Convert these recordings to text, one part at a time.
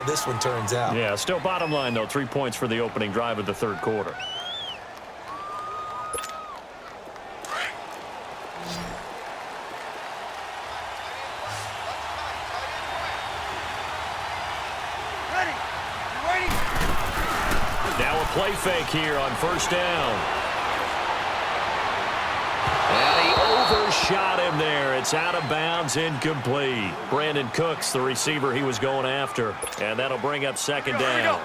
this one turns out. Yeah, still bottom line, though. 3 points for the opening drive of the third quarter. Now a play fake here on first down. And he overshot him there. It's out of bounds, incomplete. Brandon Cooks, the receiver he was going after. And that'll bring up second down.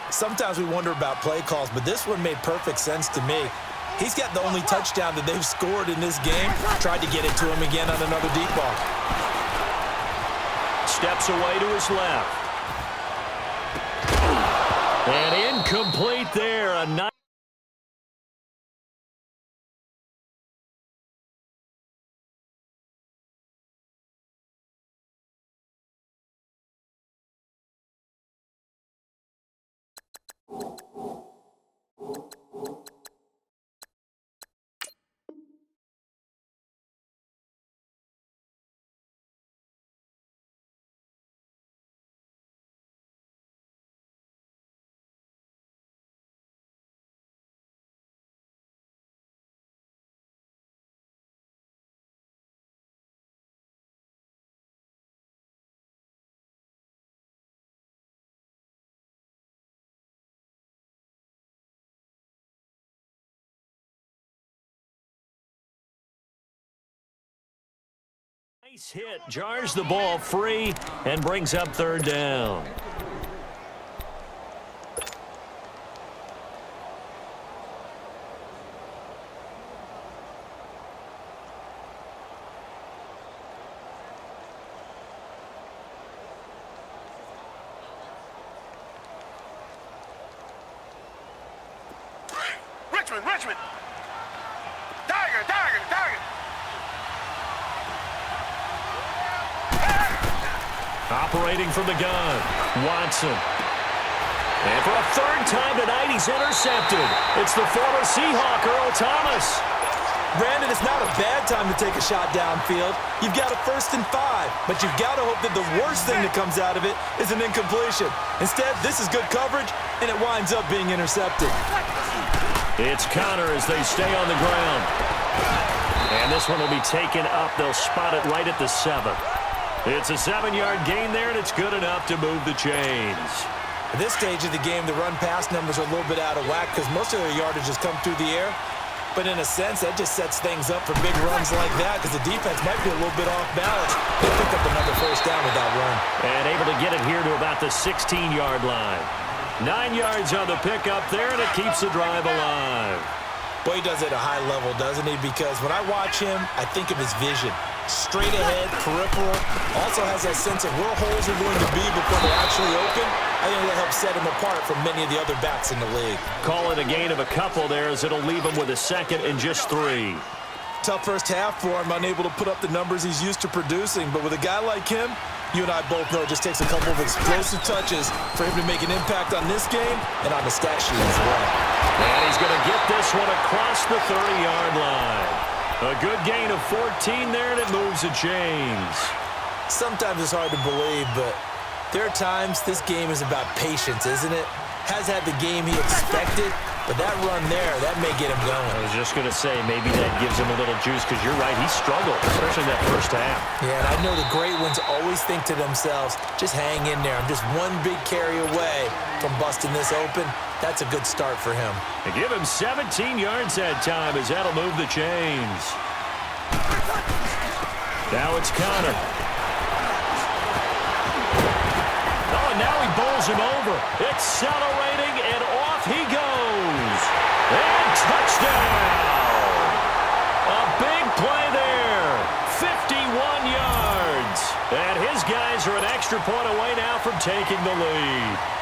Sometimes we wonder about play calls, but this one made perfect sense to me. He's got the only touchdown that they've scored in this game. Tried to get it to him again on another deep ball. Steps away to his left. And incomplete there. A nice hit, jars the ball free, and brings up third down. Richmond. Tiger. Operating from the gun, Watson. And for a third time tonight, he's intercepted. It's the former Seahawk, Earl Thomas. Brandon, it's not a bad time to take a shot downfield. You've got a 1st and 5, but you've got to hope that the worst thing that comes out of it is an incompletion. Instead, this is good coverage, and it winds up being intercepted. It's Connor as they stay on the ground. And this one will be taken up. They'll spot it right at the 7. It's a 7-yard gain there, and it's good enough to move the chains. At this stage of the game, the run-pass numbers are a little bit out of whack because most of their yardage has come through the air. But in a sense, that just sets things up for big runs like that because the defense might be a little bit off balance. They pick up another first down with that run. And able to get it here to about the 16-yard line. 9 yards on the pickup there, and it keeps the drive alive. Boy, he does it at a high level, doesn't he? Because when I watch him, I think of his vision. Straight ahead, peripheral. Also has that sense of where holes are going to be before they actually open. I think that helps set him apart from many of the other backs in the league. Call it a gain of a couple there as it'll leave him with a 2nd and just 3. Tough first half for him, unable to put up the numbers he's used to producing. But with a guy like him, you and I both know it just takes a couple of explosive touches for him to make an impact on this game and on the stat sheet as well. And he's going to get this one across the 30-yard line. A good gain of 14 there, and it moves the chains. Sometimes it's hard to believe, but there are times this game is about patience, isn't it? Has had the game he expected, but that run there, that may get him going. I was just going to say, maybe that gives him a little juice, because you're right, he struggled, especially in that first half. Yeah, and I know the great ones always think to themselves, just hang in there. I'm just one big carry away from busting this open. That's a good start for him. They give him 17 yards that time, as that'll move the chains. Now it's Connor. Oh, and now he bowls him over. Accelerating, and off he goes. And touchdown! A big play there. 51 yards. And his guys are an extra point away now from taking the lead.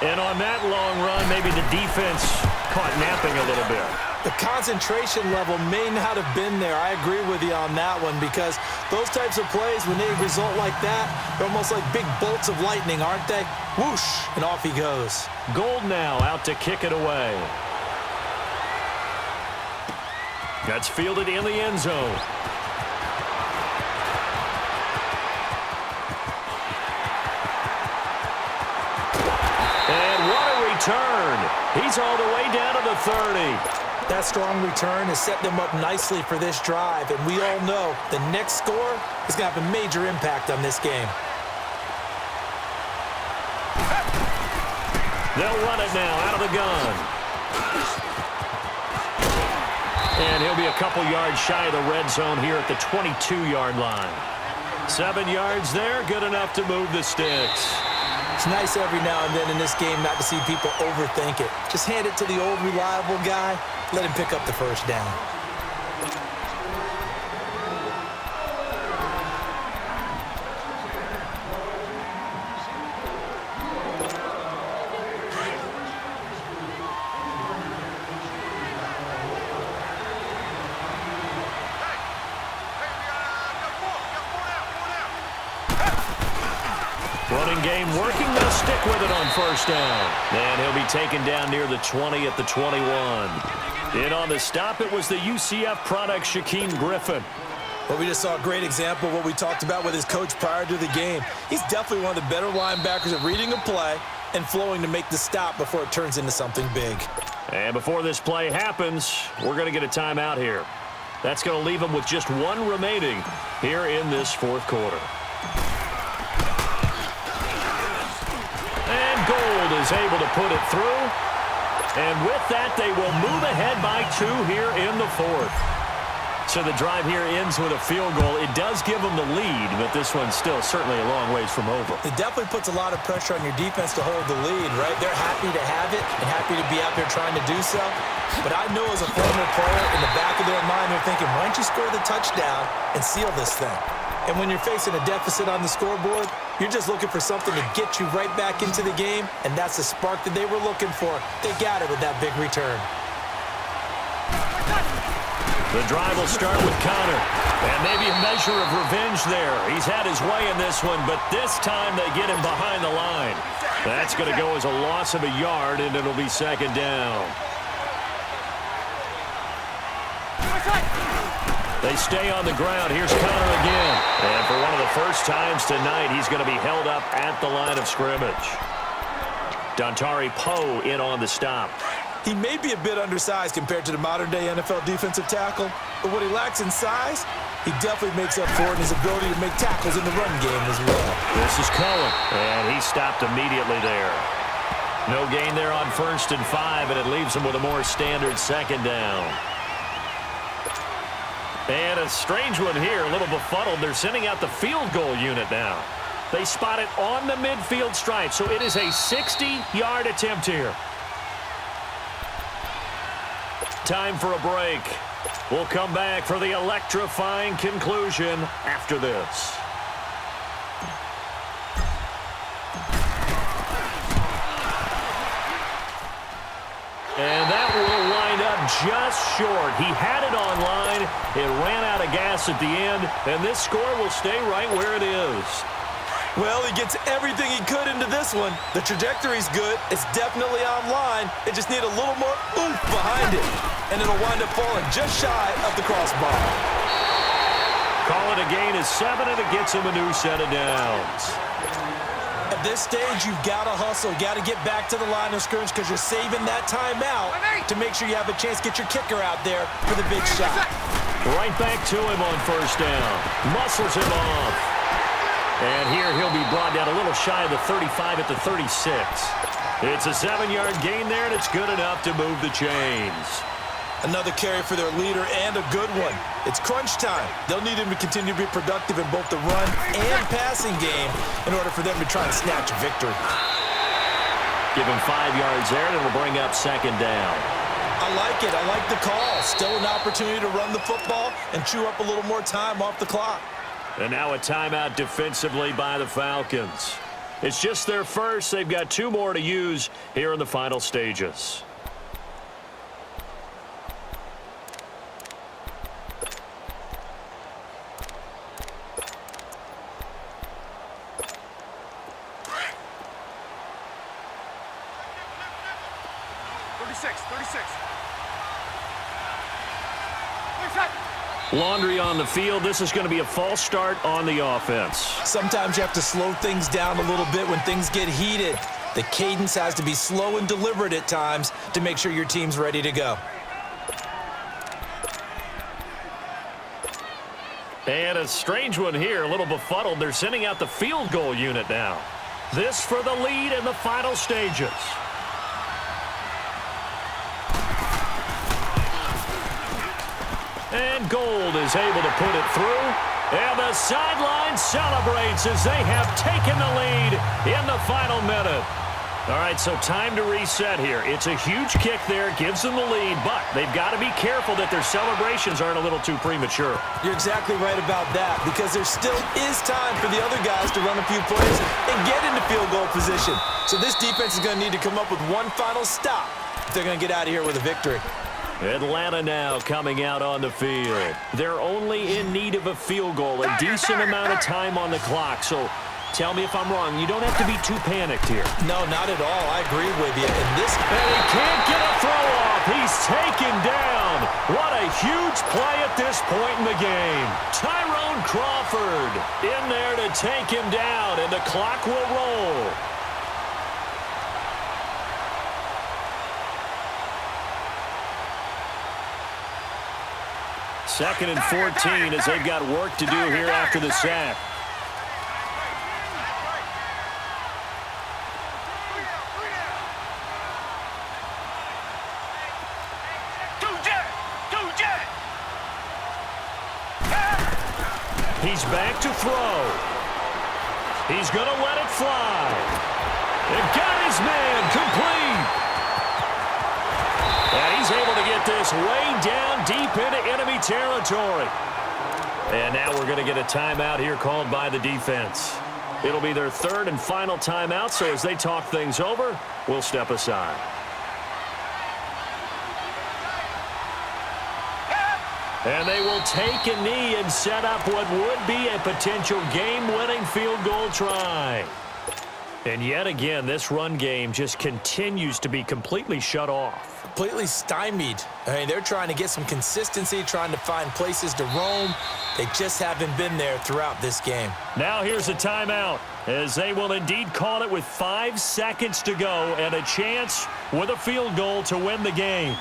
And on that long run, maybe the defense caught napping a little bit. The concentration level may not have been there. I agree with you on that one because those types of plays, when they result like that, they're almost like big bolts of lightning, aren't they? Whoosh, and off he goes. Gold now out to kick it away. That's fielded in the end zone. return. He's all the way down to the 30. That strong return has set them up nicely for this drive, and we all know the next score is going to have a major impact on this game. They'll run it now out of the gun. And he'll be a couple yards shy of the red zone here at the 22-yard line. 7 yards there, good enough to move the sticks. It's nice every now and then in this game not to see people overthink it. Just hand it to the old reliable guy, let him pick up the first down. Running game working. They'll stick with it on first down. And he'll be taken down near the 20 at the 21. In on the stop, it was the UCF product, Shaquem Griffin. Well, we just saw a great example of what we talked about with his coach prior to the game. He's definitely one of the better linebackers at reading a play and flowing to make the stop before it turns into something big. And before this play happens, we're going to get a timeout here. That's going to leave him with just one remaining here in this fourth quarter. And Gold is able to put it through. And with that, they will move ahead by 2 here in the fourth. So the drive here ends with a field goal. It does give them the lead, but this one's still certainly a long ways from over. It definitely puts a lot of pressure on your defense to hold the lead, right? They're happy to have it and happy to be out there trying to do so. But I know as a former player, in the back of their mind, they're thinking, why don't you score the touchdown and seal this thing? And when you're facing a deficit on the scoreboard, you're just looking for something to get you right back into the game, and that's the spark that they were looking for. They got it with that big return. The drive will start with Connor. And maybe a measure of revenge there. He's had his way in this one, but this time they get him behind the line. That's going to go as a loss of a yard, and it'll be second down. They stay on the ground. Here's Connor again. And for one of the first times tonight, he's going to be held up at the line of scrimmage. Dontari Poe in on the stop. He may be a bit undersized compared to the modern-day NFL defensive tackle, but what he lacks in size, he definitely makes up for it in his ability to make tackles in the run game as well. This is Cohen, and he stopped immediately there. No gain there on 1st and 5, and it leaves him with a more standard second down. And a strange one here, a little befuddled. They're sending out the field goal unit now. They spot it on the midfield stripe, so it is a 60-yard attempt here. Time for a break. We'll come back for the electrifying conclusion after this. And that will wind up just short. He had it on line. It ran out of gas at the end, and this score will stay right where it is. Well, he gets everything he could into this one. The trajectory's good. It's definitely online. They just need a little more oomph behind it. And it'll wind up falling just shy of the crossbar. Call it a gain of 7, and it gets him a new set of downs. At this stage, you've got to hustle. Got to get back to the line of scrimmage because you're saving that timeout to make sure you have a chance to get your kicker out there for the big shot. Right back to him on first down. Muscles him off. And here he'll be brought down a little shy of the 35 at the 36. It's a 7-yard gain there, and it's good enough to move the chains. Another carry for their leader, and a good one. It's crunch time. They'll need him to continue to be productive in both the run and passing game in order for them to try and snatch a victory. Give him 5 yards there, and it'll bring up second down. I like it. I like the call. Still an opportunity to run the football and chew up a little more time off the clock. And now a timeout defensively by the Falcons. It's just their first. They've got 2 more to use here in the final stages. Laundry on the field. This is going to be a false start on the offense. Sometimes you have to slow things down a little bit when things get heated. The cadence has to be slow and deliberate at times to make sure your team's ready to go. And a strange one here, a little befuddled. They're sending out the field goal unit now. This for the lead in the final stages. And Gold is able to put it through. And the sideline celebrates as they have taken the lead in the final minute. All right, so time to reset here. It's a huge kick there, gives them the lead, but they've got to be careful that their celebrations aren't a little too premature. You're exactly right about that, because there still is time for the other guys to run a few plays and get into field goal position. So this defense is going to need to come up with one final stop if they're going to get out of here with a victory. Atlanta now coming out on the field. They're only in need of a field goal, a decent amount of time on the clock. So tell me if I'm wrong. You don't have to be too panicked here. No, not at all. I agree with you. And he can't get a throw off. He's taken down. What a huge play at this point in the game. Tyrone Crawford in there to take him down, and the clock will roll. Second and 14 as they've got work to do here after the sack. He's back to throw. He's going to let it fly. And got his man complete. And he's able to get this way down deep into enemy territory. And now we're going to get a timeout here called by the defense. It'll be their third and final timeout, so as they talk things over, we'll step aside. And they will take a knee and set up what would be a potential game-winning field goal try. And yet again, this run game just continues to be completely shut off. Completely stymied. I mean, they're trying to get some consistency, trying to find places to roam. They just haven't been there throughout this game. Now here's a timeout, as they will indeed call it with 5 seconds to go and a chance with a field goal to win the game.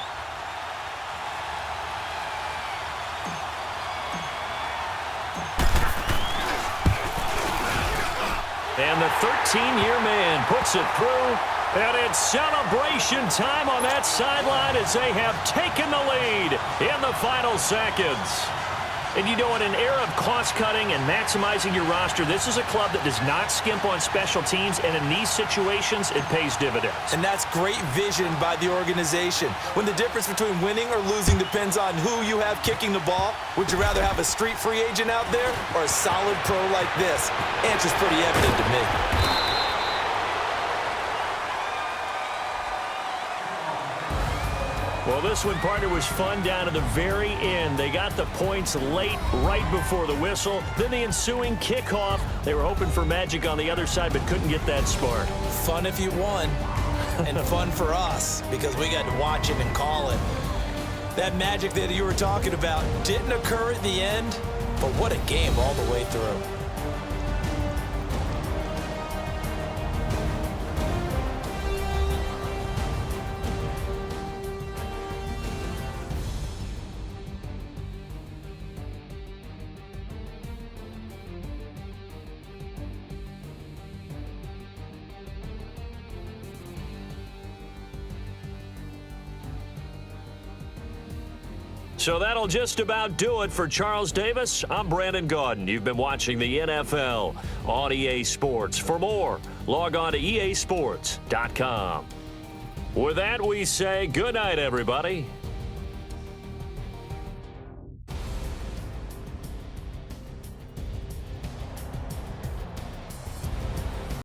And the 13-year man puts it through. And it's celebration time on that sideline as they have taken the lead in the final seconds. And you know, in an era of cost-cutting and maximizing your roster, this is a club that does not skimp on special teams, and in these situations, it pays dividends. And that's great vision by the organization. When the difference between winning or losing depends on who you have kicking the ball, would you rather have a street free agent out there or a solid pro like this? Answer's pretty evident to me. Well, this one, partner, was fun down to the very end. They got the points late, right before the whistle. Then the ensuing kickoff. They were hoping for magic on the other side, but couldn't get that spark. Fun if you won, and fun for us, because we got to watch it and call it. That magic that you were talking about didn't occur at the end, but what a game all the way through. So that'll just about do it for Charles Davis. I'm Brandon Gaudin. You've been watching the NFL on EA Sports. For more, log on to easports.com. With that, we say good night, everybody.